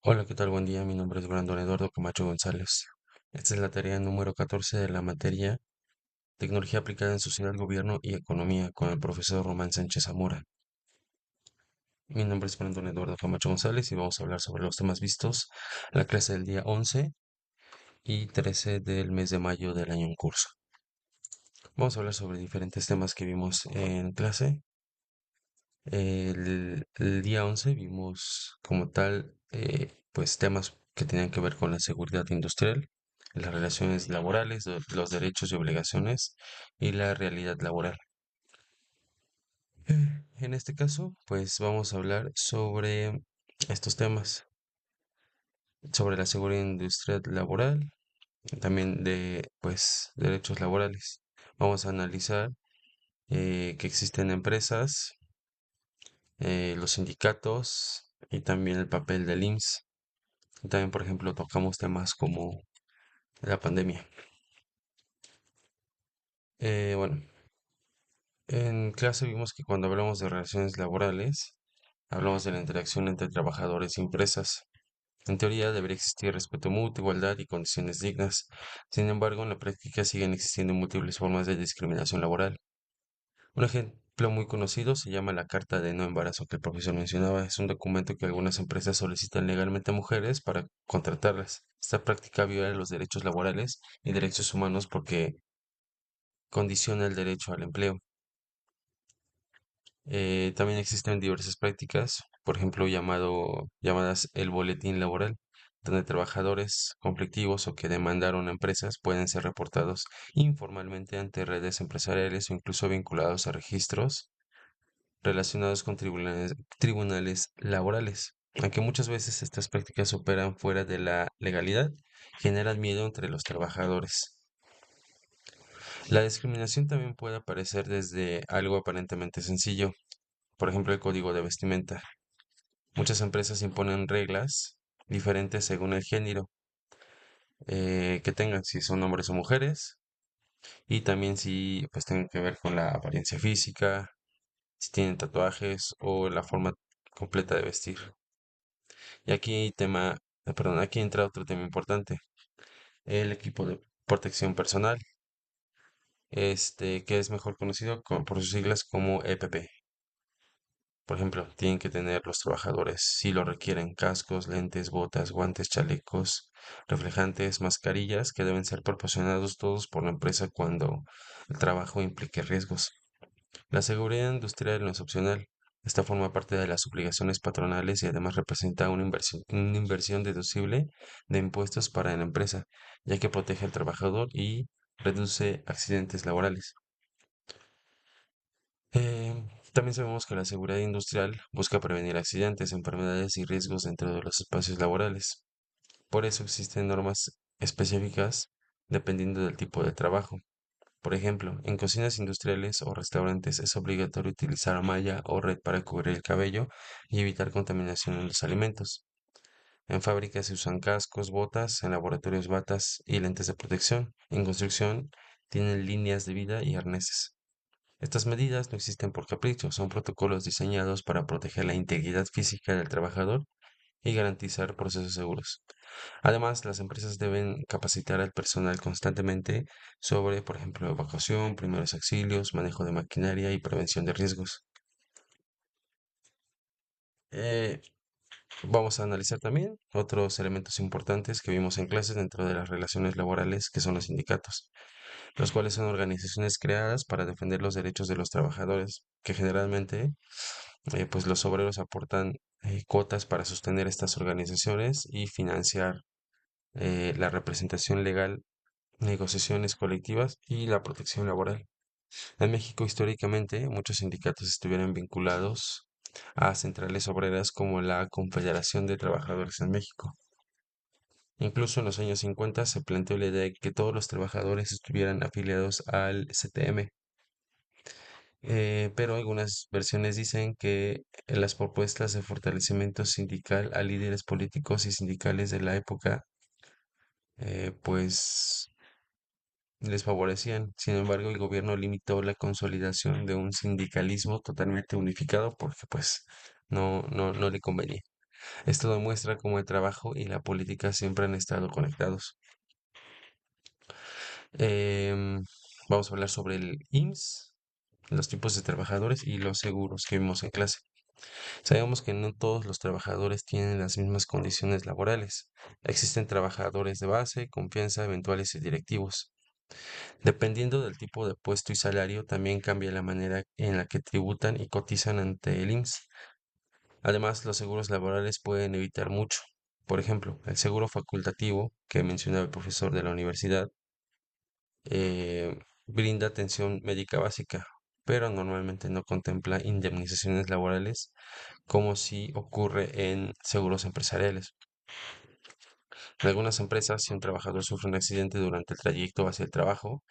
Hola, ¿qué tal? Buen día. Mi nombre es Brandon Eduardo Camacho González. Esta es la tarea número 14 de la materia Tecnología aplicada en Sociedad, Gobierno y Economía con el profesor Román Sánchez Zamora. Mi nombre es Brandon Eduardo Camacho González y vamos a hablar sobre los temas vistos en la clase del día 11 y 13 del mes de mayo del año en curso. Vamos a hablar sobre diferentes temas que vimos en clase. El día 11 vimos como tal, pues temas que tenían que ver con la seguridad industrial, las relaciones laborales, los derechos y obligaciones y la realidad laboral. En este caso, pues vamos a hablar sobre estos temas, sobre la seguridad industrial laboral, también de, pues, derechos laborales. Vamos a analizar que existen empresas, los sindicatos y también el papel del IMSS. También, por ejemplo, tocamos temas como la pandemia. Bueno, en clase vimos que cuando hablamos de relaciones laborales, hablamos de la interacción entre trabajadores y empresas. En teoría debería existir respeto mutuo, igualdad y condiciones dignas. Sin embargo, en la práctica siguen existiendo múltiples formas de discriminación laboral. Un ejemplo muy conocido se llama la Carta de No Embarazo que el profesor mencionaba. Es un documento que algunas empresas solicitan legalmente a mujeres para contratarlas. Esta práctica viola los derechos laborales y derechos humanos porque condiciona el derecho al empleo. También existen diversas prácticas, por ejemplo, llamadas el boletín laboral, donde trabajadores conflictivos o que demandaron a empresas pueden ser reportados informalmente ante redes empresariales o incluso vinculados a registros relacionados con tribunales laborales. Aunque muchas veces estas prácticas operan fuera de la legalidad, generan miedo entre los trabajadores. La discriminación también puede aparecer desde algo aparentemente sencillo, por ejemplo, el código de vestimenta. Muchas empresas imponen reglas diferentes según el género que tengan, si son hombres o mujeres, y también si pues tengan que ver con la apariencia física, si tienen tatuajes o la forma completa de vestir. Y aquí entra otro tema importante, el equipo de protección personal, que es mejor conocido por sus siglas como EPP. Por ejemplo, tienen que tener los trabajadores, si lo requieren, cascos, lentes, botas, guantes, chalecos, reflejantes, mascarillas, que deben ser proporcionados todos por la empresa cuando el trabajo implique riesgos. La seguridad industrial no es opcional. Esta forma parte de las obligaciones patronales y además representa una inversión deducible de impuestos para la empresa, ya que protege al trabajador y reduce accidentes laborales. También sabemos que la seguridad industrial busca prevenir accidentes, enfermedades y riesgos dentro de los espacios laborales. Por eso existen normas específicas dependiendo del tipo de trabajo. Por ejemplo, en cocinas industriales o restaurantes es obligatorio utilizar malla o red para cubrir el cabello y evitar contaminación en los alimentos. En fábricas se usan cascos, botas, en laboratorios batas y lentes de protección. En construcción tienen líneas de vida y arneses. Estas medidas no existen por capricho, son protocolos diseñados para proteger la integridad física del trabajador y garantizar procesos seguros. Además, las empresas deben capacitar al personal constantemente sobre, por ejemplo, evacuación, primeros auxilios, manejo de maquinaria y prevención de riesgos. Eh, Vamos a analizar también otros elementos importantes que vimos en clases dentro de las relaciones laborales, que son los sindicatos, los cuales son organizaciones creadas para defender los derechos de los trabajadores, que generalmente pues los obreros aportan cuotas para sostener estas organizaciones y financiar la representación legal, negociaciones colectivas y la protección laboral. En México, históricamente, muchos sindicatos estuvieron vinculados a centrales obreras como la Confederación de Trabajadores en México. Incluso en los años 50 se planteó la idea de que todos los trabajadores estuvieran afiliados al CTM, pero algunas versiones dicen que las propuestas de fortalecimiento sindical a líderes políticos y sindicales de la época, pues les favorecían. Sin embargo, el gobierno limitó la consolidación de un sindicalismo totalmente unificado porque pues no le convenía. Esto demuestra cómo el trabajo y la política siempre han estado conectados. Em, Vamos a hablar sobre el IMSS, los tipos de trabajadores y los seguros que vimos en clase. Sabemos que no todos los trabajadores tienen las mismas condiciones laborales. Existen trabajadores de base, confianza, eventuales y directivos. Dependiendo del tipo de puesto y salario, también cambia la manera en la que tributan y cotizan ante el IMSS. Además, los seguros laborales pueden evitar mucho. Por ejemplo, el seguro facultativo, que mencionaba el profesor de la universidad, brinda atención médica básica, pero normalmente no contempla indemnizaciones laborales como si ocurre en seguros empresariales. En algunas empresas, si un trabajador sufre un accidente durante el trayecto hacia el trabajo,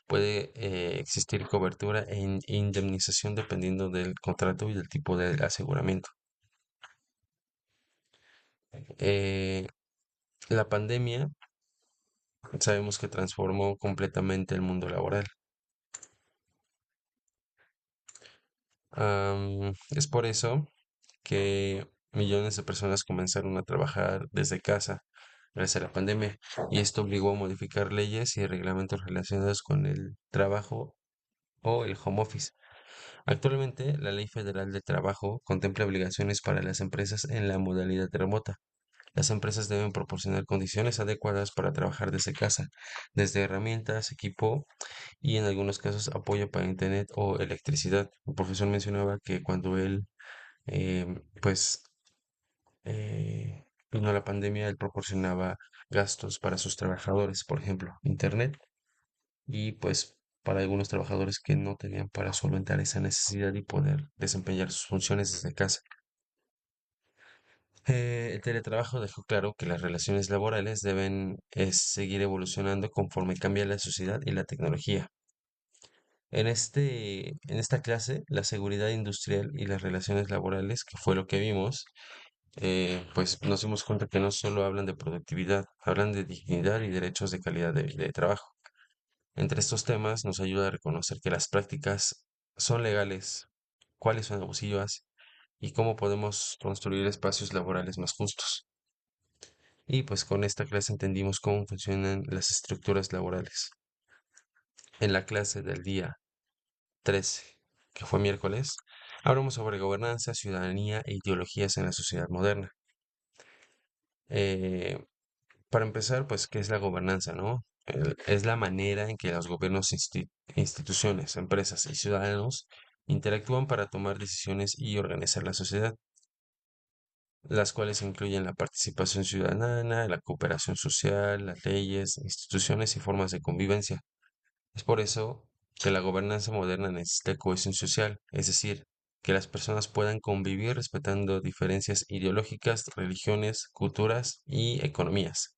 puede existir cobertura e indemnización dependiendo del contrato y del tipo de aseguramiento. Eh, la pandemia sabemos que transformó completamente el mundo laboral. Es por eso que millones de personas comenzaron a trabajar desde casa gracias a la pandemia y esto obligó a modificar leyes y reglamentos relacionados con el trabajo o el home office. Actualmente, la Ley Federal de Trabajo contempla obligaciones para las empresas en la modalidad remota. Las empresas deben proporcionar condiciones adecuadas para trabajar desde casa, desde herramientas, equipo y en algunos casos apoyo para internet o electricidad. El profesor mencionaba que cuando él pues vino la pandemia, él proporcionaba gastos para sus trabajadores, por ejemplo, internet y pues para algunos trabajadores que no tenían para solventar esa necesidad y poder desempeñar sus funciones desde casa. El teletrabajo dejó claro que las relaciones laborales deben seguir evolucionando conforme cambia la sociedad y la tecnología. En esta clase, la seguridad industrial y las relaciones laborales, que fue lo que vimos, pues nos dimos cuenta que no solo hablan de productividad, hablan de dignidad y derechos de calidad de trabajo. Entre estos temas nos ayuda a reconocer que las prácticas son legales, cuáles son abusivas y cómo podemos construir espacios laborales más justos. Y pues con esta clase entendimos cómo funcionan las estructuras laborales. En la clase del día 13, que fue miércoles, hablamos sobre gobernanza, ciudadanía e ideologías en la sociedad moderna. Eh, para empezar, pues, ¿qué es la gobernanza, no? Es la manera en que los gobiernos, instituciones, empresas y ciudadanos interactúan para tomar decisiones y organizar la sociedad, las cuales incluyen la participación ciudadana, la cooperación social, las leyes, instituciones y formas de convivencia. Es por eso que la gobernanza moderna necesita cohesión social, es decir, que las personas puedan convivir respetando diferencias ideológicas, religiones, culturas y economías.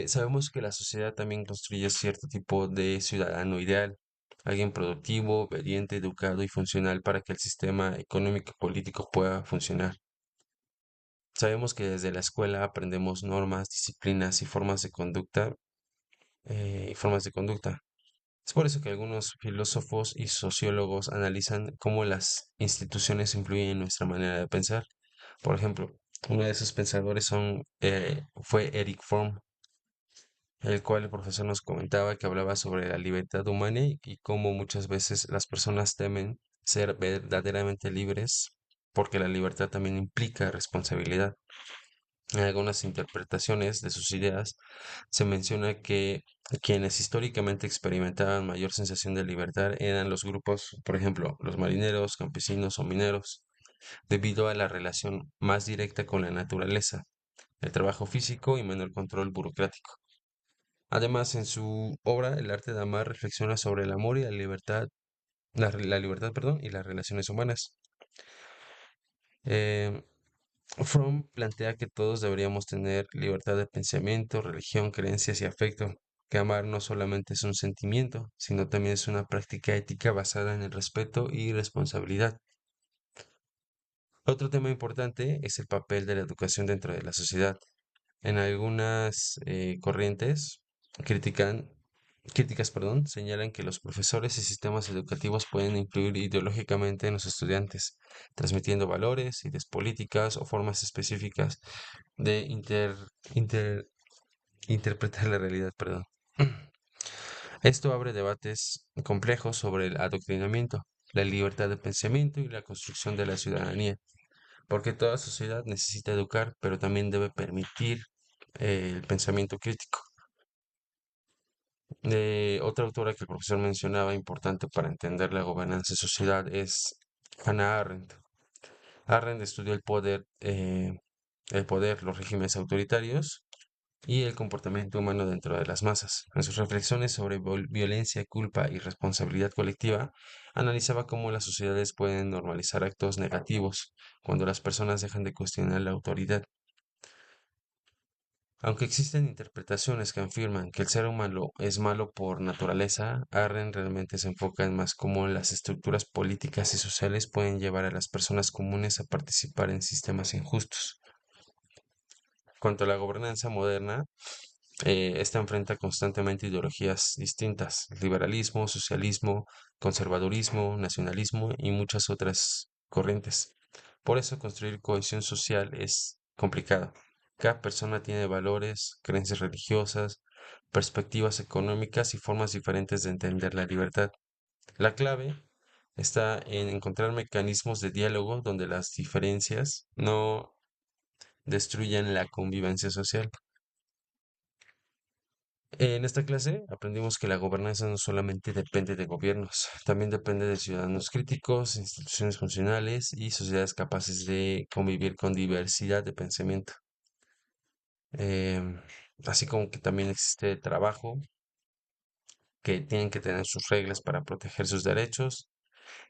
Sabemos que la sociedad también construye cierto tipo de ciudadano ideal, alguien productivo, obediente, educado y funcional para que el sistema económico y político pueda funcionar. Sabemos que desde la escuela aprendemos normas, disciplinas y formas de conducta. Es por eso que algunos filósofos y sociólogos analizan cómo las instituciones influyen en nuestra manera de pensar. Por ejemplo, uno de esos pensadores fue Eric Fromm, el cual el profesor nos comentaba que hablaba sobre la libertad humana y cómo muchas veces las personas temen ser verdaderamente libres porque la libertad también implica responsabilidad. En algunas interpretaciones de sus ideas se menciona que quienes históricamente experimentaban mayor sensación de libertad eran los grupos, por ejemplo, los marineros, campesinos o mineros, debido a la relación más directa con la naturaleza, el trabajo físico y menor control burocrático. Además, en su obra El arte de amar reflexiona sobre el amor y la libertad, la libertad, perdón, y las relaciones humanas. Eh, Fromm plantea que todos deberíamos tener libertad de pensamiento, religión, creencias y afecto, que amar no solamente es un sentimiento, sino también es una práctica ética basada en el respeto y responsabilidad. Otro tema importante es el papel de la educación dentro de la sociedad. En algunas corrientes critican críticas, perdón, señalan que los profesores y sistemas educativos pueden influir ideológicamente en los estudiantes, transmitiendo valores, ideas políticas o formas específicas de inter- interpretar la realidad, perdón. Esto abre debates complejos sobre el adoctrinamiento, la libertad de pensamiento y la construcción de la ciudadanía, porque toda sociedad necesita educar, pero también debe permitir el pensamiento crítico. Otra autora que el profesor mencionaba importante para entender la gobernanza y sociedad es Hannah Arendt. Arendt estudió el poder, los regímenes autoritarios y el comportamiento humano dentro de las masas. En sus reflexiones sobre violencia, culpa y responsabilidad colectiva, analizaba cómo las sociedades pueden normalizar actos negativos cuando las personas dejan de cuestionar la autoridad. Aunque existen interpretaciones que afirman que el ser humano es malo por naturaleza, Arendt realmente se enfoca en más cómo las estructuras políticas y sociales pueden llevar a las personas comunes a participar en sistemas injustos. Cuanto a la gobernanza moderna, esta enfrenta constantemente ideologías distintas: liberalismo, socialismo, conservadurismo, nacionalismo y muchas otras corrientes. Por eso construir cohesión social es complicado. Cada persona tiene valores, creencias religiosas, perspectivas económicas y formas diferentes de entender la libertad. La clave está en encontrar mecanismos de diálogo donde las diferencias no destruyan la convivencia social. En esta clase aprendimos que la gobernanza no solamente depende de gobiernos, también depende de ciudadanos críticos, instituciones funcionales y sociedades capaces de convivir con diversidad de pensamiento. Em, Así como que también existe trabajo, que tienen que tener sus reglas para proteger sus derechos.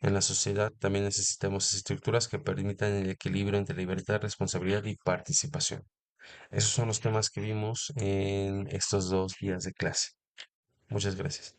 En la sociedad también necesitamos estructuras que permitan el equilibrio entre libertad, responsabilidad y participación. Esos son los temas que vimos en estos 2 días de clase. Muchas gracias.